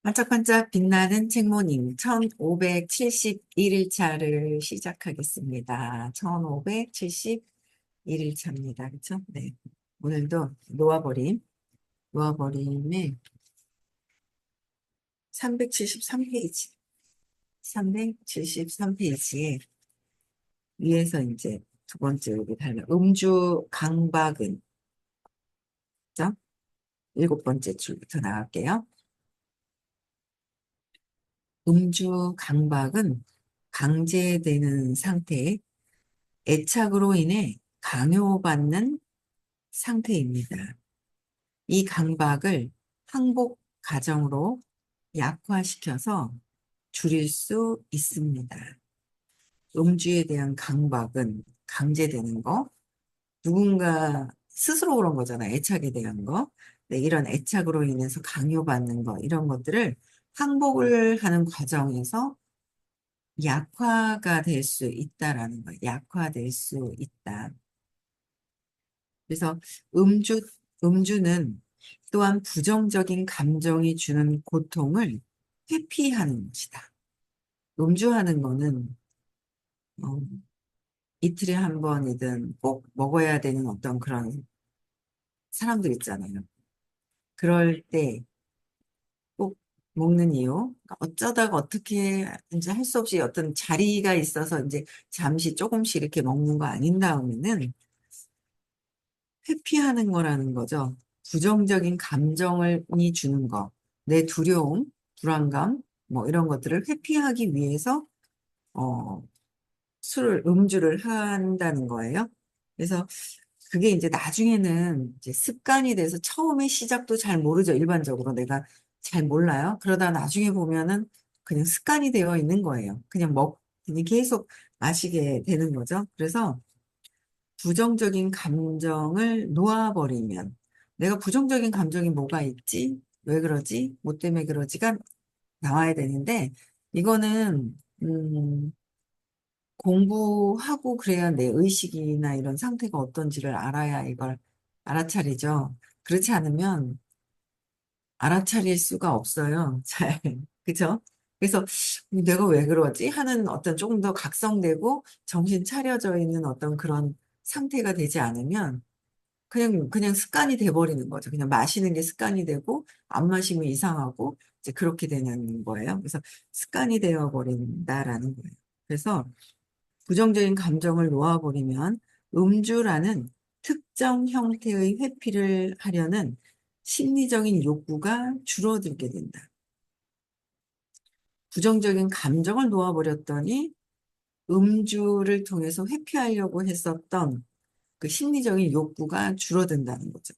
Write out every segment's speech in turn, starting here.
반짝반짝 빛나는 책모님 1571일차를 시작하겠습니다. 1571일차입니다. 그렇죠? 네. 오늘도 놓아버림의 373페이지, 373페이지에 위에서 이제 두 번째 여기 달려 음주 강박은, 그죠? 일곱 번째 줄부터 나갈게요. 음주 강박은 강제되는 상태에 애착으로 인해 강요받는 상태입니다. 이 강박을 항복 과정으로 약화시켜서 줄일 수 있습니다. 음주에 대한 강박은 강제되는 거, 누군가 스스로 그런 거잖아요. 애착에 대한 거. 네, 이런 애착으로 인해서 강요받는 거, 이런 것들을 항복을 하는 과정에서 약화가 될 수 있다라는 거예요. 약화될 수 있다. 그래서 음주, 음주는 또한 부정적인 감정이 주는 고통을 회피하는 것이다. 음주하는 거는 어, 이틀에 한 번이든 꼭 먹어야 되는 어떤 그런 사람들 있잖아요. 그럴 때 꼭 먹는 이유, 그러니까 어쩌다가 어떻게 이제 할 수 없이 어떤 자리가 있어서 이제 잠시 조금씩 이렇게 먹는 거 아닌 다음에는 회피하는 거라는 거죠. 부정적인 감정이 주는 거, 내 두려움, 불안감, 뭐 이런 것들을 회피하기 위해서 어, 음주를 한다는 거예요. 그래서 그게 이제 나중에는 이제 습관이 돼서 처음에 시작도 잘 모르죠. 일반적으로 내가 잘 몰라요. 그러다 나중에 보면은 그냥 습관이 되어 있는 거예요. 그냥 계속 마시게 되는 거죠. 그래서 부정적인 감정을 놓아버리면 내가 부정적인 감정이 뭐가 있지? 왜 그러지? 뭐 때문에 그러지가 나와야 되는데 이거는 공부하고 그래야 내 의식이나 이런 상태가 어떤지를 알아야 이걸 알아차리죠. 그렇지 않으면 알아차릴 수가 없어요. 잘. 그죠? 그래서 내가 왜 그러지? 하는 어떤 조금 더 각성되고 정신 차려져 있는 어떤 그런 상태가 되지 않으면 그냥 습관이 돼버리는 거죠. 그냥 마시는 게 습관이 되고, 안 마시면 이상하고, 이제 그렇게 되는 거예요. 그래서 습관이 되어버린다라는 거예요. 그래서 부정적인 감정을 놓아버리면 음주라는 특정 형태의 회피를 하려는 심리적인 욕구가 줄어들게 된다. 부정적인 감정을 놓아버렸더니 음주를 통해서 회피하려고 했었던 그 심리적인 욕구가 줄어든다는 거죠.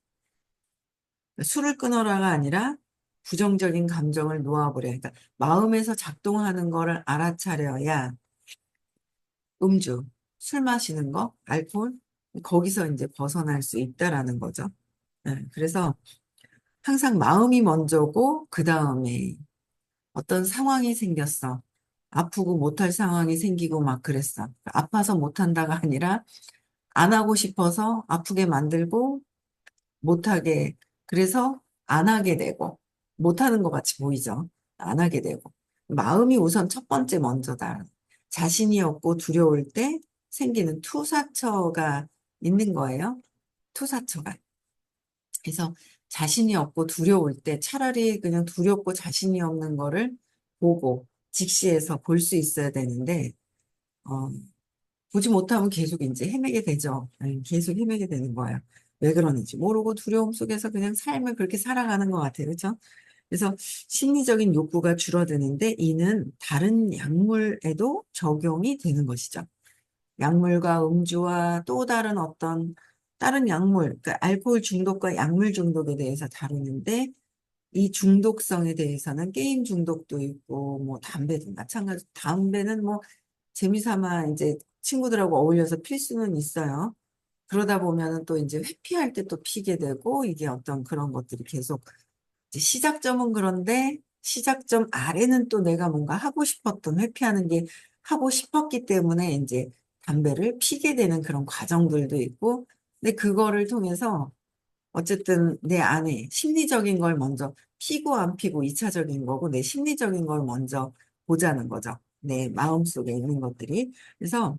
술을 끊어라가 아니라 부정적인 감정을 놓아버려. 그러니까 마음에서 작동하는 거를 알아차려야 음주, 술 마시는 거, 알코올, 거기서 이제 벗어날 수 있다라는 거죠. 네, 그래서 항상 마음이 먼저고, 그 다음에 어떤 상황이 생겼어. 아프고 못할 상황이 생기고 막 그랬어. 아파서 못한다가 아니라 안 하고 싶어서 아프게 만들고 못하게, 그래서 안 하게 되고, 못하는 것 같이 보이죠. 안 하게 되고. 마음이 우선 첫 번째 먼저다. 자신이 없고 두려울 때 생기는 투사처가 있는 거예요. 투사처가. 그래서 자신이 없고 두려울 때 차라리 그냥 두렵고 자신이 없는 거를 보고 직시해서 볼 수 있어야 되는데, 어, 보지 못하면 계속 이제 헤매게 되죠. 계속 헤매게 되는 거예요. 왜 그러는지 모르고 두려움 속에서 그냥 삶을 그렇게 살아가는 것 같아요. 그렇죠? 그래서 심리적인 욕구가 줄어드는데 이는 다른 약물에도 적용이 되는 것이죠. 약물과 음주와 또 다른 어떤 다른 약물, 그러니까 알코올 중독과 약물 중독에 대해서 다루는데 이 중독성에 대해서는 게임 중독도 있고 뭐 담배도 마찬가지. 담배는 뭐 재미삼아 이제 친구들하고 어울려서 필 수는 있어요. 그러다 보면은 또 이제 회피할 때 또 피게 되고 이게 어떤 그런 것들이 계속 이제 시작점은 그런데 시작점 아래는 또 내가 뭔가 하고 싶었던 회피하는 게 하고 싶었기 때문에 이제 담배를 피게 되는 그런 과정들도 있고 근데 그거를 통해서 어쨌든 내 안에 심리적인 걸 먼저 피고 안 피고 2차적인 거고 내 심리적인 걸 먼저 보자는 거죠. 내 마음속에 있는 것들이. 그래서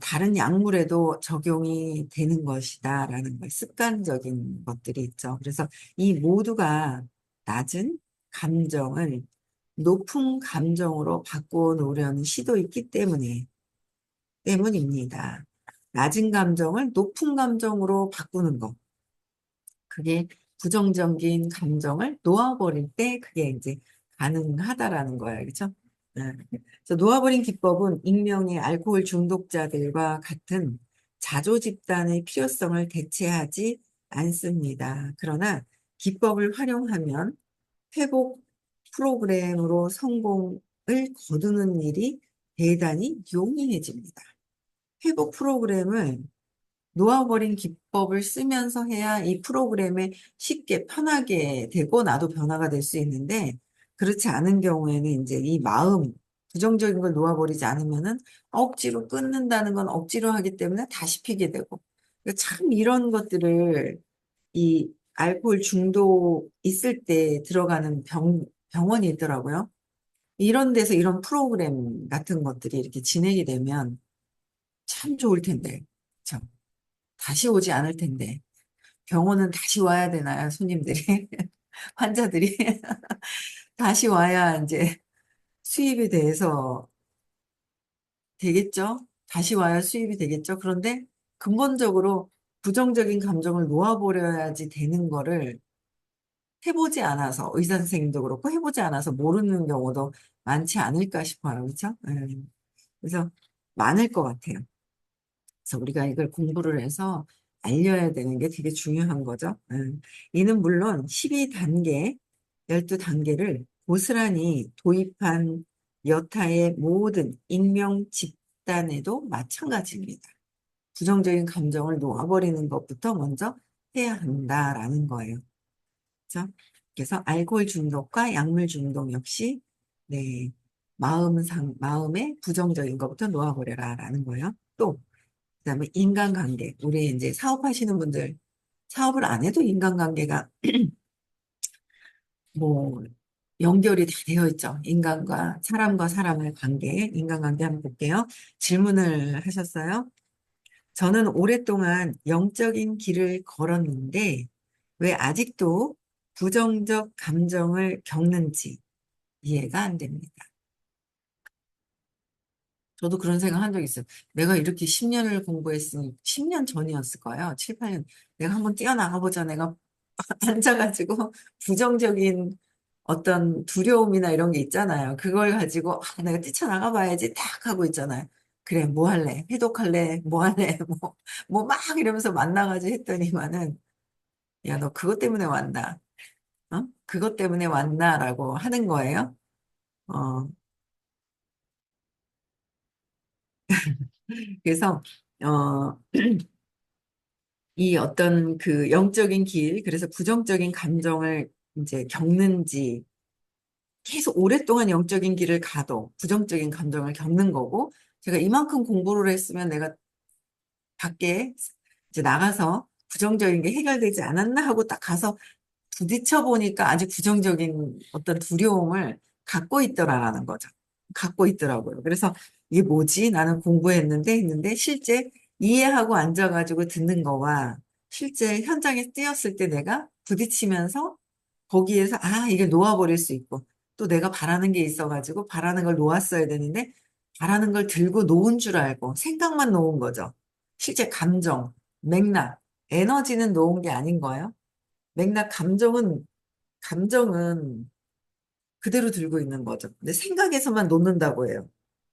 다른 약물에도 적용이 되는 것이다라는 걸 습관적인 것들이 있죠. 그래서 이 모두가 낮은 감정을 높은 감정으로 바꾸어 놓으려는 시도있기 때문입니다. 낮은 감정을 높은 감정으로 바꾸는 것. 그게 부정적인 감정을 놓아버릴 때 그게 이제 가능하다라는 거예요. 그렇죠? 네. 그래서 놓아버린 기법은 익명의 알코올 중독자들과 같은 자조 집단의 필요성을 대체하지 않습니다. 그러나 기법을 활용하면 회복 프로그램으로 성공을 거두는 일이 대단히 용이해집니다. 회복 프로그램을 놓아버린 기법을 쓰면서 해야 이 프로그램에 쉽게 편하게 되고 나도 변화가 될 수 있는데 그렇지 않은 경우에는 이제 이 마음, 부정적인 걸 놓아버리지 않으면은 억지로 끊는다는 건 억지로 하기 때문에 다시 피게 되고 그러니까 참 이런 것들을 이 알코올 중독 있을 때 들어가는 병원이 있더라고요. 이런 데서 이런 프로그램 같은 것들이 이렇게 진행이 되면 참 좋을 텐데. 참. 다시 오지 않을 텐데. 병원은 다시 와야 되나요, 손님들이? 환자들이 다시 와야 이제 수입이 돼서 되겠죠? 다시 와야 수입이 되겠죠? 그런데 근본적으로 부정적인 감정을 놓아버려야지 되는 거를 해보지 않아서, 의사 선생님도 그렇고 해보지 않아서 모르는 경우도 많지 않을까 싶어요. 그렇죠? 그래서 많을 것 같아요. 그래서 우리가 이걸 공부를 해서 알려야 되는 게 되게 중요한 거죠. 이는 물론 12단계, 12단계를 고스란히 도입한 여타의 모든 익명 집단에도 마찬가지입니다. 부정적인 감정을 놓아버리는 것부터 먼저 해야 한다라는 거예요. 그렇죠? 그래서 알코올 중독과 약물 중독 역시 네, 마음의 부정적인 것부터 놓아버려라라는 거예요. 또 그다음에 인간관계. 우리 이제 사업하시는 분들 사업을 안 해도 인간관계가 뭐 연결이 다 되어 있죠. 사람과 사람의 관계, 인간관계 한번 볼게요. 질문을 하셨어요. 저는 오랫동안 영적인 길을 걸었는데 왜 아직도 부정적 감정을 겪는지 이해가 안 됩니다. 저도 그런 생각 한 적 있어요. 내가 이렇게 10년을 공부했으니 10년 전이었을 거예요. 7, 8년. 내가 한번 뛰어나가보자. 내가 앉아가지고 부정적인 어떤 두려움이나 이런 게 있잖아요. 그걸 가지고 내가 뛰쳐나가 봐야지 딱 하고 있잖아요. 그래, 뭐 할래? 해독할래? 뭐 할래? 뭐 막 이러면서 만나가지고 했더니만은 야, 너 그것 때문에 왔나? 그것 때문에 왔나라고 하는 거예요. 어, 그래서 어, 이 어떤 그 영적인 길, 그래서 부정적인 감정을 이제 겪는지 계속 오랫동안 영적인 길을 가도 부정적인 감정을 겪는 거고, 제가 이만큼 공부를 했으면 내가 밖에 이제 나가서 부정적인 게 해결되지 않았나 하고 딱 가서 부딪혀 보니까 아주 부정적인 어떤 두려움을 갖고 있더라라는 거죠. 갖고 있더라고요. 그래서 이게 뭐지? 나는 공부했는데 했는데 실제 이해하고 앉아가지고 듣는 거와 실제 현장에 뛰었을 때 내가 부딪히면서 거기에서 이게 놓아버릴 수 있고 또 내가 바라는 게 있어가지고 바라는 걸 놓았어야 되는데 바라는 걸 들고 놓은 줄 알고 생각만 놓은 거죠. 실제 감정, 맥락, 에너지는 놓은 게 아닌 거예요. 맥락 감정은 그대로 들고 있는 거죠. 근데 생각에서만 놓는다고 해요.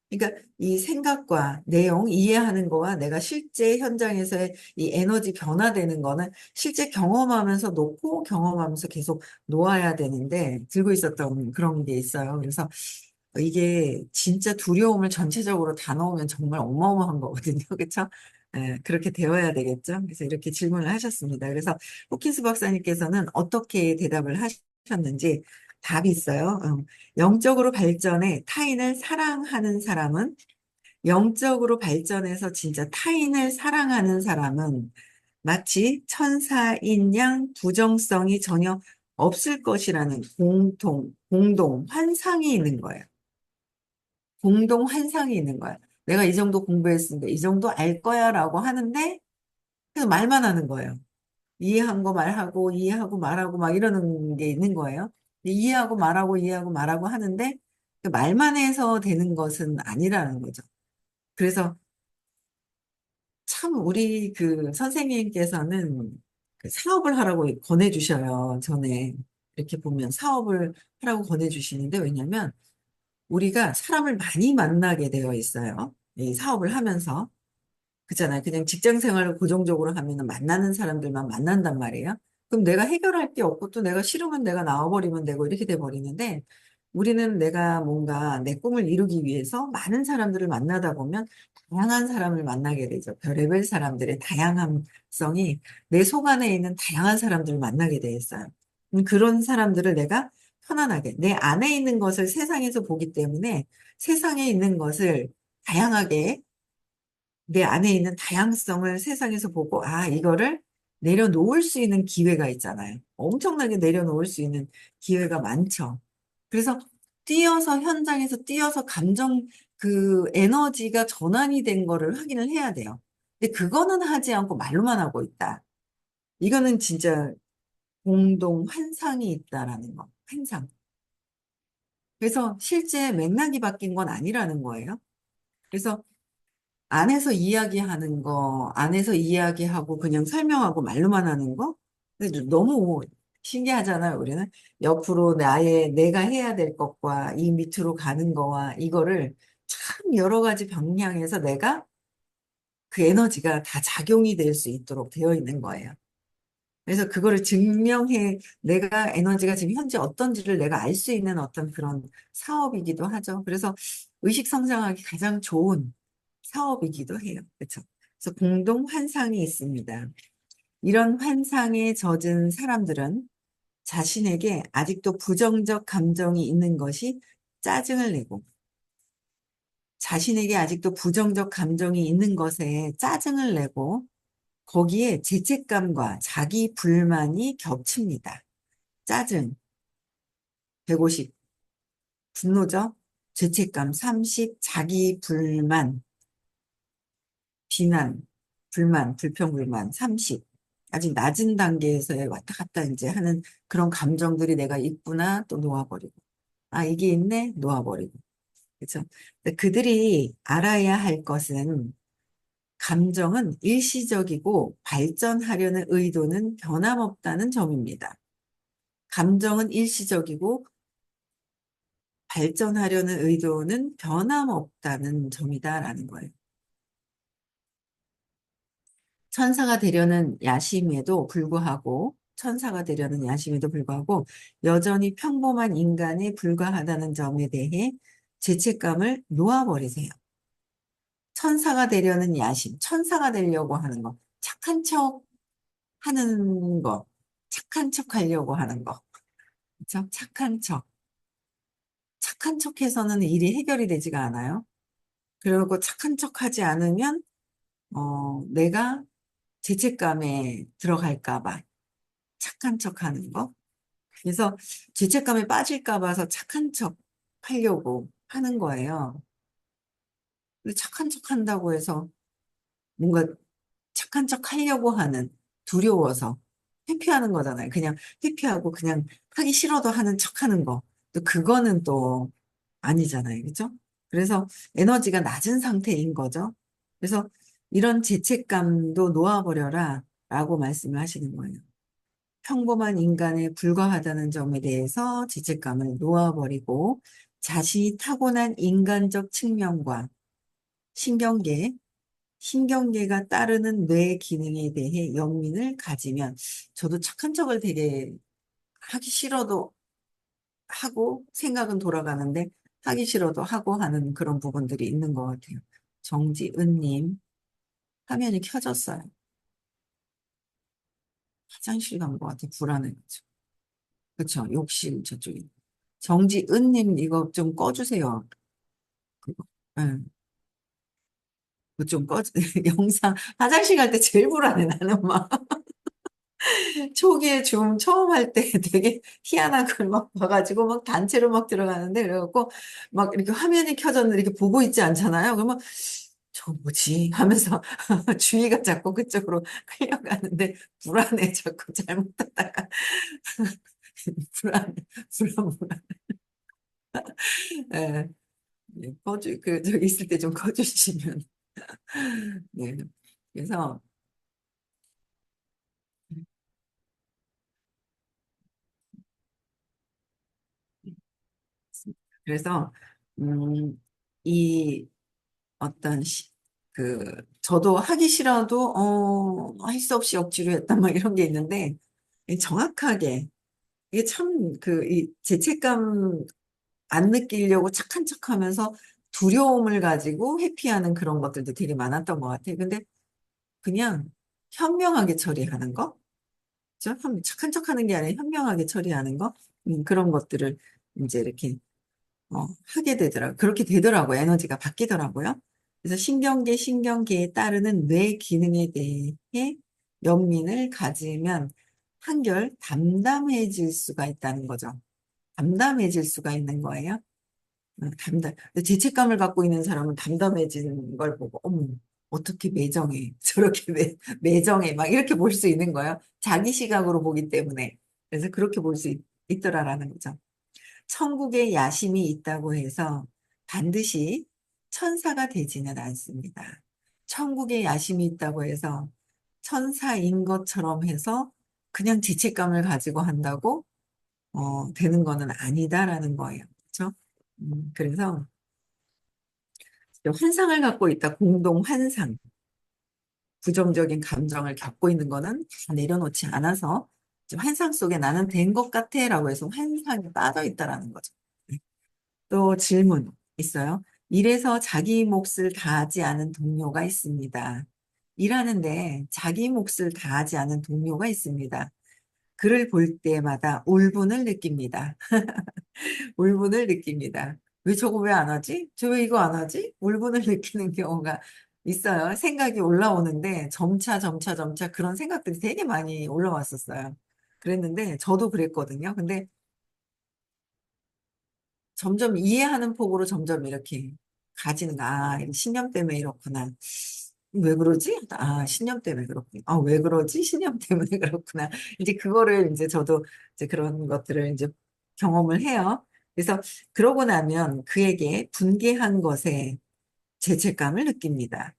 그러니까 이 생각과 내용 이해하는 거와 내가 실제 현장에서의 이 에너지 변화되는 거는 실제 경험하면서 놓고 경험하면서 계속 놓아야 되는데 들고 있었던 그런 게 있어요. 그래서 이게 진짜 두려움을 전체적으로 다 넣으면 정말 어마어마한 거거든요. 그렇죠? 그렇게 되어야 되겠죠. 그래서 이렇게 질문을 하셨습니다. 그래서 호킨스 박사님께서는 어떻게 대답을 하셨는지 답이 있어요. 영적으로 발전해 타인을 사랑하는 사람은 영적으로 발전해서 진짜 타인을 사랑하는 사람은 마치 천사인 양 부정성이 전혀 없을 것이라는 공동 환상이 있는 거예요. 공동 환상이 있는 거야. 내가 이 정도 공부했으니까 이 정도 알 거야라고 하는데 그냥 말만 하는 거예요. 이해한 거 말하고 이해하고 말하고 막 이러는 게 있는 거예요. 이해하고 말하고 이해하고 말하고 하는데 그 말만 해서 되는 것은 아니라는 거죠. 그래서 참 우리 그 선생님께서는 그 사업을 하라고 권해주셔요. 전에 이렇게 보면 사업을 하라고 권해주시는데 왜냐면 우리가 사람을 많이 만나게 되어 있어요. 이 사업을 하면서. 그잖아요. 그냥 직장 생활을 고정적으로 하면은 만나는 사람들만 만난단 말이에요. 그럼 내가 해결할 게 없고 또 내가 싫으면 내가 나와버리면 되고 이렇게 돼 버리는데 우리는 내가 뭔가 내 꿈을 이루기 위해서 많은 사람들을 만나다 보면 다양한 사람을 만나게 되죠. 별의별 사람들의 다양함성이 내 속 안에 있는 다양한 사람들을 만나게 돼 있어요. 그런 사람들을 내가 편안하게 내 안에 있는 것을 세상에서 보기 때문에 세상에 있는 것을 다양하게 내 안에 있는 다양성을 세상에서 보고, 아, 이거를 내려놓을 수 있는 기회가 있잖아요. 엄청나게 내려놓을 수 있는 기회가 많죠. 그래서 뛰어서 현장에서 뛰어서 감정, 그 에너지가 전환이 된 거를 확인을 해야 돼요. 근데 그거는 하지 않고 말로만 하고 있다. 이거는 진짜 공동 환상이 있다라는 거. 환상. 그래서 실제 맥락이 바뀐 건 아니라는 거예요. 그래서 안에서 이야기하는 거, 안에서 이야기하고 그냥 설명하고 말로만 하는 거? 근데 너무 신기하잖아요, 우리는. 옆으로 내가 해야 될 것과 이 밑으로 가는 거와 이거를 참 여러 가지 방향에서 내가 그 에너지가 다 작용이 될 수 있도록 되어 있는 거예요. 그래서 그거를 증명해, 내가 에너지가 지금 현재 어떤지를 내가 알 수 있는 어떤 그런 사업이기도 하죠. 그래서 의식 성장하기 가장 좋은 사업이기도 해요. 그렇죠? 그래서 공동 환상이 있습니다. 이런 환상에 젖은 사람들은 자신에게 아직도 부정적 감정이 있는 것이 짜증을 내고 자신에게 아직도 부정적 감정이 있는 것에 짜증을 내고 거기에 죄책감과 자기 불만이 겹칩니다. 짜증 150, 분노죠. 죄책감 30, 자기 불만, 비난, 불만, 불평불만 30. 아직 낮은 단계에서의 왔다 갔다 이제 하는 그런 감정들이 내가 있구나 또 놓아버리고. 아, 이게 있네? 놓아버리고. 그렇죠? 그들이 알아야 할 것은 감정은 일시적이고 발전하려는 의도는 변함없다는 점입니다. 감정은 일시적이고 발전하려는 의도는 변함없다는 점이다라는 거예요. 천사가 되려는 야심에도 불구하고 여전히 평범한 인간에 불과하다는 점에 대해 죄책감을 놓아버리세요. 천사가 되려는 야심, 천사가 되려고 하는 거, 착한 척 하는 거, 착한 척 하려고 하는 거, 그렇죠? 착한 척. 착한 척 해서는 일이 해결이 되지가 않아요. 그리고 착한 척 하지 않으면, 내가 죄책감에 들어갈까 봐 착한 척 하는 거. 그래서 죄책감에 빠질까 봐서 착한 척 하려고 하는 거예요. 근데 착한 척 한다고 해서 뭔가 착한 척 하려고 하는 두려워서 회피하는 거잖아요. 그냥 회피하고 그냥 하기 싫어도 하는 척 하는 거. 또 그거는 또 아니잖아요. 그죠? 그래서 에너지가 낮은 상태인 거죠. 그래서 이런 죄책감도 놓아버려라 라고 말씀을 하시는 거예요. 평범한 인간에 불과하다는 점에 대해서 죄책감을 놓아버리고 자신이 타고난 인간적 측면과 신경계, 신경계가 따르는 뇌 기능에 대해 연민을 가지면 저도 착한 척을 되게 하기 싫어도 하고 생각은 돌아가는데 하기 싫어도 하고 하는 그런 부분들이 있는 것 같아요. 정지은님 화면이 켜졌어요. 화장실 간 것 같아 불안해가지고. 그쵸? 욕실 저쪽에. 정지은님 이거 좀 꺼주세요. 그거. 응. 그거 좀 꺼, 영상, 화장실 갈 때 제일 불안해, 나는 막. 초기에 줌 처음 할 때 되게 희한한 걸 막 봐가지고 막 단체로 막 들어가는데 그래갖고 막 이렇게 화면이 켜졌는데 이렇게 보고 있지 않잖아요. 그러면 저 뭐지 하면서 주의가 자꾸 그쪽으로 끌려가는데 불안해 자꾸 잘못하다가 불안해 불안. 예, 예, 저기 있을 때 좀 꺼주시면. 네. 그래서, 그래서, 음, 이 어떤, 저도 하기 싫어도, 할 수 없이 억지로 했다, 막 이런 게 있는데, 정확하게, 이게 참, 이 죄책감 안 느끼려고 착한 척 하면서 두려움을 가지고 회피하는 그런 것들도 되게 많았던 것 같아요. 근데 그냥 현명하게 처리하는 거? 그죠? 착한 척 하는 게 아니라 현명하게 처리하는 거? 그런 것들을 이제 이렇게 하게 되더라고요. 그렇게 되더라고요. 에너지가 바뀌더라고요. 그래서 신경계에 따르는 뇌 기능에 대해 연민을 가지면 한결 담담해질 수가 있다는 거죠. 담담해질 수가 있는 거예요. 근데 죄책감을 갖고 있는 사람은 담담해지는 걸 보고, 어머, 어떻게 매정해. 저렇게 매정해. 막 이렇게 볼 수 있는 거예요. 자기 시각으로 보기 때문에. 그래서 그렇게 볼 수 있더라라는 거죠. 천국에 야심이 있다고 해서 반드시 천사가 되지는 않습니다. 천국에 야심이 있다고 해서 천사인 것처럼 해서 그냥 죄책감을 가지고 한다고 되는 거는 아니다라는 거예요. 그렇죠? 그래서 환상을 갖고 있다. 공동 환상. 부정적인 감정을 겪고 있는 거는 다 내려놓지 않아서 지금 환상 속에 나는 된 것 같아라고 해서 환상에 빠져 있다라는 거죠. 네. 또 질문 있어요. 일에서 자기 몫을 다하지 않은 동료가 있습니다. 일하는데 자기 몫을 다하지 않은 동료가 있습니다. 그를 볼 때마다 울분을 느낍니다. 울분을 느낍니다. 왜 저거 왜 안 하지? 저 왜 이거 안 하지? 울분을 느끼는 경우가 있어요. 생각이 올라오는데 점차 그런 생각들이 되게 많이 올라왔었어요. 그랬는데 저도 그랬거든요. 근데 점점 이해하는 폭으로 점점 이렇게 가지는 거. 아, 이거 신념 때문에 이렇구나. 왜 그러지? 아, 신념 때문에 그렇구나. 아, 왜 그러지? 신념 때문에 그렇구나. 이제 그거를 이제 저도 이제 그런 것들을 이제 경험을 해요. 그래서 그러고 나면 그에게 분개한 것에 죄책감을 느낍니다.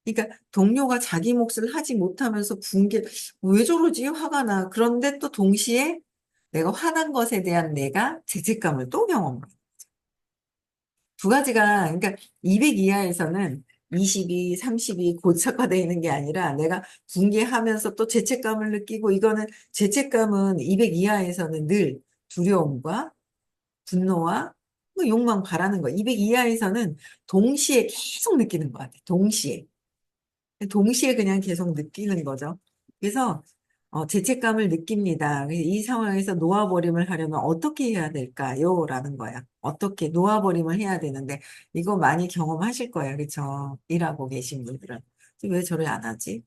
그러니까 동료가 자기 몫을 하지 못하면서 왜 저러지? 화가 나. 그런데 또 동시에 내가 화난 것에 대한 내가 죄책감을 또 경험을 해요. 두 가지가, 그러니까 200 이하에서는 22, 32 고착화되어 있는 게 아니라 내가 붕괴하면서 또 죄책감을 느끼고 이거는 죄책감은 200 이하에서는 늘 두려움과 분노와 뭐 욕망 바라는 거. 200 이하에서는 동시에 계속 느끼는 것 같아요. 동시에 그냥 계속 느끼는 거죠. 그래서 죄책감을 느낍니다. 이 상황에서 놓아버림을 하려면 어떻게 해야 될까요? 라는 거야. 어떻게 놓아버림을 해야 되는데 이거 많이 경험하실 거예요. 그렇죠? 일하고 계신 분들은. 왜 저래 안 하지?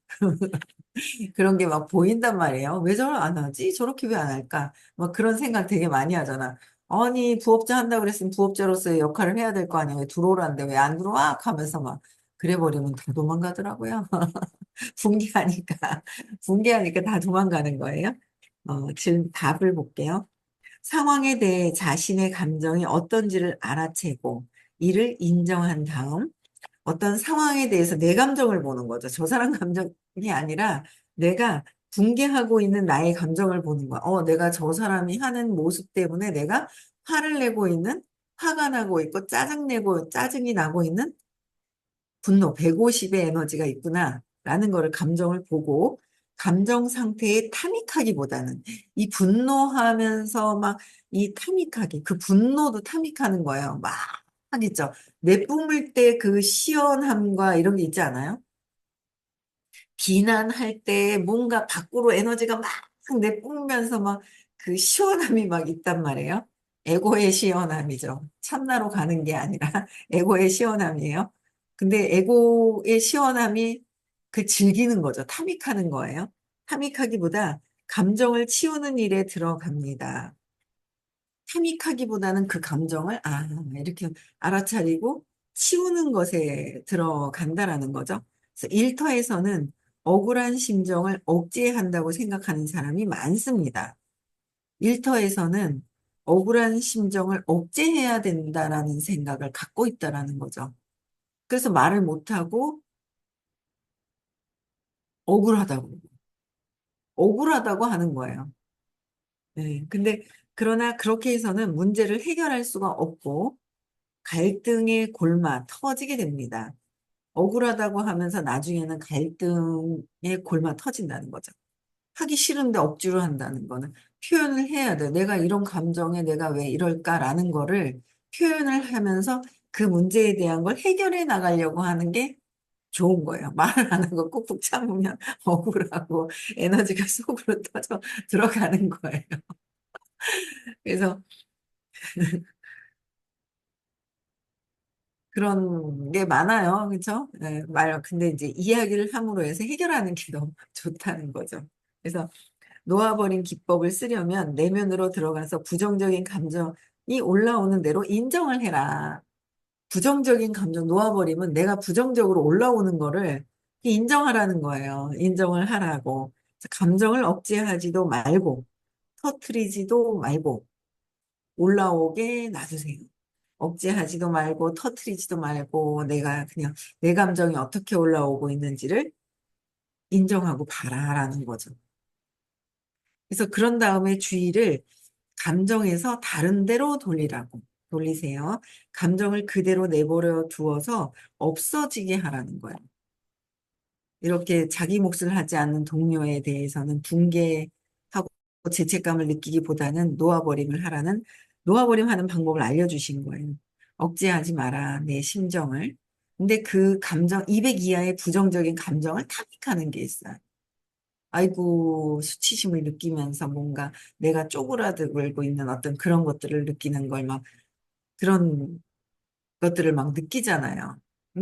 그런 게 막 보인단 말이에요. 왜 저걸 안 하지? 저렇게 왜 안 할까? 막 그런 생각 되게 많이 하잖아. 아니, 부업자 한다고 그랬으면 부업자로서의 역할을 해야 될 거 아니야. 왜 들어오라는데 왜 안 들어와? 하면서 막 그래 버리면 다 도망가더라고요. 붕괴하니까, 붕괴하니까 다 도망가는 거예요. 지금 답을 볼게요. 상황에 대해 자신의 감정이 어떤지를 알아채고 이를 인정한 다음 어떤 상황에 대해서 내 감정을 보는 거죠. 저 사람 감정이 아니라 내가 붕괴하고 있는 나의 감정을 보는 거야. 내가 저 사람이 하는 모습 때문에 내가 화를 내고 있는, 화가 나고 있고 짜증이 나고 있는 분노, 150의 에너지가 있구나. 라는 거를 감정을 보고 감정 상태에 타닉하기보다는 이 분노하면서 막 이 타닉하기, 그 분노도 타닉하는 거예요. 막 있죠. 내뿜을 때 그 시원함과 이런 게 있지 않아요? 비난할 때 뭔가 밖으로 에너지가 막 내뿜으면서 막 그 시원함이 막 있단 말이에요. 에고의 시원함이죠. 참나로 가는 게 아니라 에고의 시원함이에요. 근데 에고의 시원함이 그 즐기는 거죠. 탐닉하는 거예요. 탐닉하기보다 감정을 치우는 일에 들어갑니다. 타믹하기보다는 그 감정을, 이렇게 알아차리고 치우는 것에 들어간다라는 거죠. 그래서 일터에서는 억울한 심정을 억제한다고 생각하는 사람이 많습니다. 일터에서는 억울한 심정을 억제해야 된다라는 생각을 갖고 있다라는 거죠. 그래서 말을 못하고 억울하다고, 억울하다고 하는 거예요. 네. 근데 그러나 그렇게 해서는 문제를 해결할 수가 없고 갈등의 골마 터지게 됩니다. 억울하다고 하면서 나중에는 갈등의 골마 터진다는 거죠. 하기 싫은데 억지로 한다는 거는 표현을 해야 돼. 내가 이런 감정에 내가 왜 이럴까라는 거를 표현을 하면서 그 문제에 대한 걸 해결해 나가려고 하는 게 좋은 거예요. 말을 안 하고 꾹꾹 참으면 억울하고 에너지가 속으로 터져 들어가는 거예요. 그래서 그런 게 많아요. 그렇죠? 네, 근데 이제 이야기를 함으로 해서 해결하는 게 너무 좋다는 거죠. 그래서 놓아버린 기법을 쓰려면 내면으로 들어가서 부정적인 감정이 올라오는 대로 인정을 해라. 부정적인 감정 놓아버리면 내가 부정적으로 올라오는 거를 인정하라는 거예요. 인정을 하라고. 감정을 억제하지도 말고, 터트리지도 말고, 올라오게 놔두세요. 억제하지도 말고, 터트리지도 말고, 내가 그냥 내 감정이 어떻게 올라오고 있는지를 인정하고 봐라라는 거죠. 그래서 그런 다음에 주의를 감정에서 다른 데로 돌리세요. 감정을 그대로 내버려 두어서 없어지게 하라는 거예요. 이렇게 자기 몫을 하지 않는 동료에 대해서는 붕괴하고 죄책감을 느끼기보다는 놓아버림 하는 방법을 알려주신 거예요. 억제하지 마라, 내 심정을. 근데 그 감정, 200 이하의 부정적인 감정을 탐닉하는 게 있어요. 아이고, 수치심을 느끼면서 뭔가 내가 쪼그라들고 있는 어떤 그런 것들을 느끼는 걸 막, 그런 것들을 막 느끼잖아요.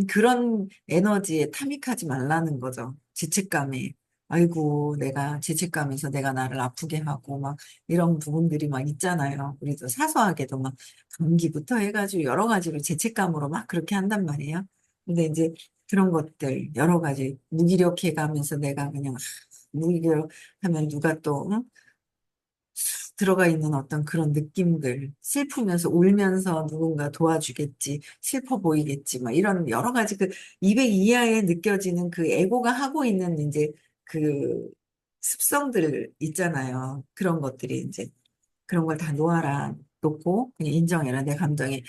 그런 에너지에 탐닉하지 말라는 거죠. 죄책감에. 아이고, 내가 죄책감에서 내가 나를 아프게 하고 막 이런 부분들이 막 있잖아요. 우리도 사소하게도 막 감기부터 해가지고 여러 가지로 죄책감으로 막 그렇게 한단 말이에요. 근데 이제 그런 것들 여러 가지 무기력해 가면서 내가 그냥 무기력하면 누가 또 응? 들어가 있는 어떤 그런 느낌들, 슬프면서 울면서 누군가 도와주겠지, 슬퍼 보이겠지, 막 이런 여러 가지 그 200 이하에 느껴지는 그 에고가 하고 있는 이제 그 습성들 있잖아요. 그런 것들이 이제 그런 걸 다 놓아라 놓고 그냥 인정해라. 내 감정에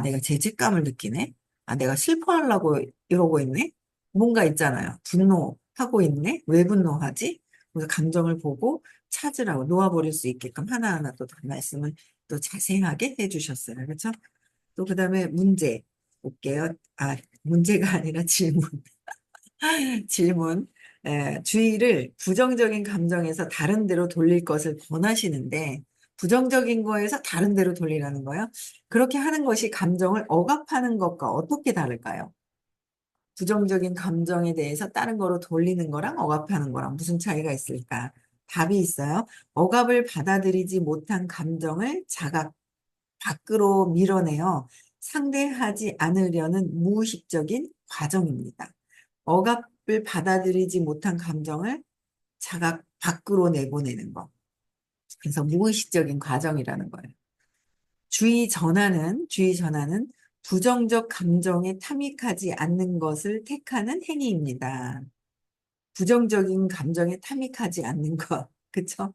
내가 죄책감을 느끼네. 내가 슬퍼하려고 이러고 있네. 뭔가 있잖아요. 분노하고 있네. 왜 분노하지? 그래서 감정을 보고 찾으라고 놓아버릴 수 있게끔 하나하나 또 말씀을 또 자세하게 해주셨어요. 그렇죠? 또 그다음에 문제 볼게요. 문제가 아니라 질문. 질문. 주의를 부정적인 감정에서 다른 데로 돌릴 것을 권하시는데, 부정적인 거에서 다른 데로 돌리라는 거예요. 그렇게 하는 것이 감정을 억압하는 것과 어떻게 다를까요? 부정적인 감정에 대해서 다른 거로 돌리는 거랑 억압하는 거랑 무슨 차이가 있을까? 답이 있어요. 억압을 받아들이지 못한 감정을 밖으로 밀어내어 상대하지 않으려는 무의식적인 과정입니다. 억압을 받아들이지 못한 감정을 밖으로 내보내는 거. 그래서 무의식적인 과정이라는 거예요. 주의 전환은 부정적 감정에 탐닉하지 않는 것을 택하는 행위입니다. 부정적인 감정에 탐닉하지 않는 것. 그쵸?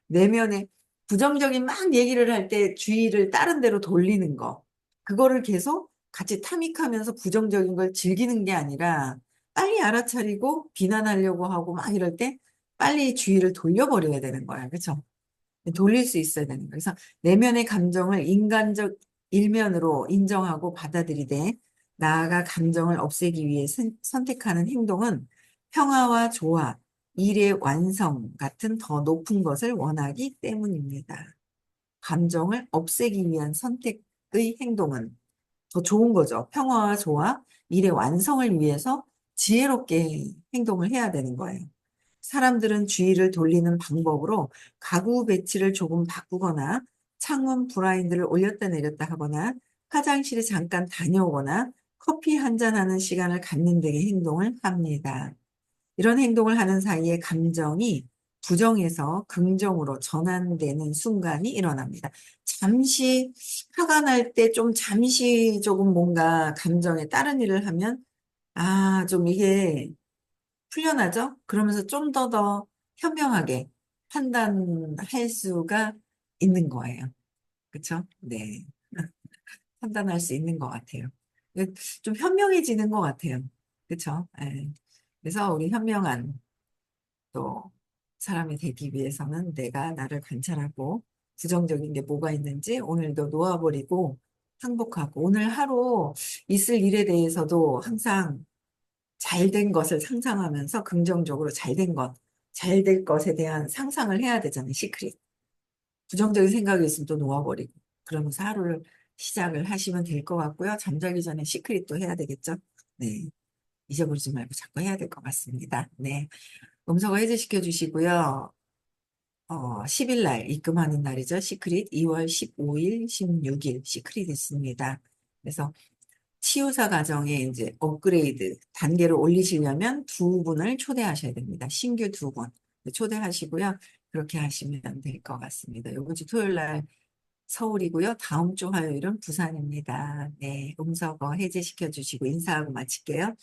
내면에 부정적인 막 얘기를 할 때 주의를 다른 데로 돌리는 거. 그거를 계속 같이 탐닉하면서 부정적인 걸 즐기는 게 아니라 빨리 알아차리고 비난하려고 하고 막 이럴 때 빨리 주의를 돌려버려야 되는 거야. 그쵸? 돌릴 수 있어야 되는 거예요. 그래서 내면의 감정을 인간적 일면으로 인정하고 받아들이되 나아가 감정을 없애기 위해 선택하는 행동은 평화와 조화, 일의 완성 같은 더 높은 것을 원하기 때문입니다. 감정을 없애기 위한 선택의 행동은 더 좋은 거죠. 평화와 조화, 일의 완성을 위해서 지혜롭게 행동을 해야 되는 거예요. 사람들은 주의를 돌리는 방법으로 가구 배치를 조금 바꾸거나 창문 블라인드를 올렸다 내렸다 하거나 화장실에 잠깐 다녀오거나 커피 한잔 하는 시간을 갖는 등의 행동을 합니다. 이런 행동을 하는 사이에 감정이 부정에서 긍정으로 전환되는 순간이 일어납니다. 잠시 화가 날 때 좀 잠시 조금 뭔가 감정에 다른 일을 하면 좀 이게 풀려나죠? 그러면서 좀 더 현명하게 판단할 수가 있는 거예요. 그쵸? 네. 판단할 수 있는 것 같아요. 좀 현명해지는 것 같아요. 그쵸? 예. 그래서 우리 현명한 또 사람이 되기 위해서는 내가 나를 관찰하고 부정적인 게 뭐가 있는지 오늘도 놓아버리고 항복하고 오늘 하루 있을 일에 대해서도 항상 잘된 것을 상상하면서 긍정적으로 잘된 것, 잘 될 것에 대한 상상을 해야 되잖아요, 시크릿. 부정적인 생각이 있으면 또 놓아버리고. 그러면서 하루를 시작을 하시면 될 것 같고요. 잠자기 전에 시크릿도 해야 되겠죠? 네. 잊어버리지 말고 자꾸 해야 될 것 같습니다. 네. 음성어 해제시켜 주시고요. 10일 날 입금하는 날이죠. 시크릿 2월 15일, 16일 시크릿 있습니다. 그래서 치유사 과정에 이제 업그레이드 단계를 올리시려면 두 분을 초대하셔야 됩니다. 신규 두 분. 초대하시고요. 그렇게 하시면 될 것 같습니다. 이번 주 토요일 날 서울이고요. 다음 주 화요일은 부산입니다. 네, 음성어 해제시켜 주시고 인사하고 마칠게요.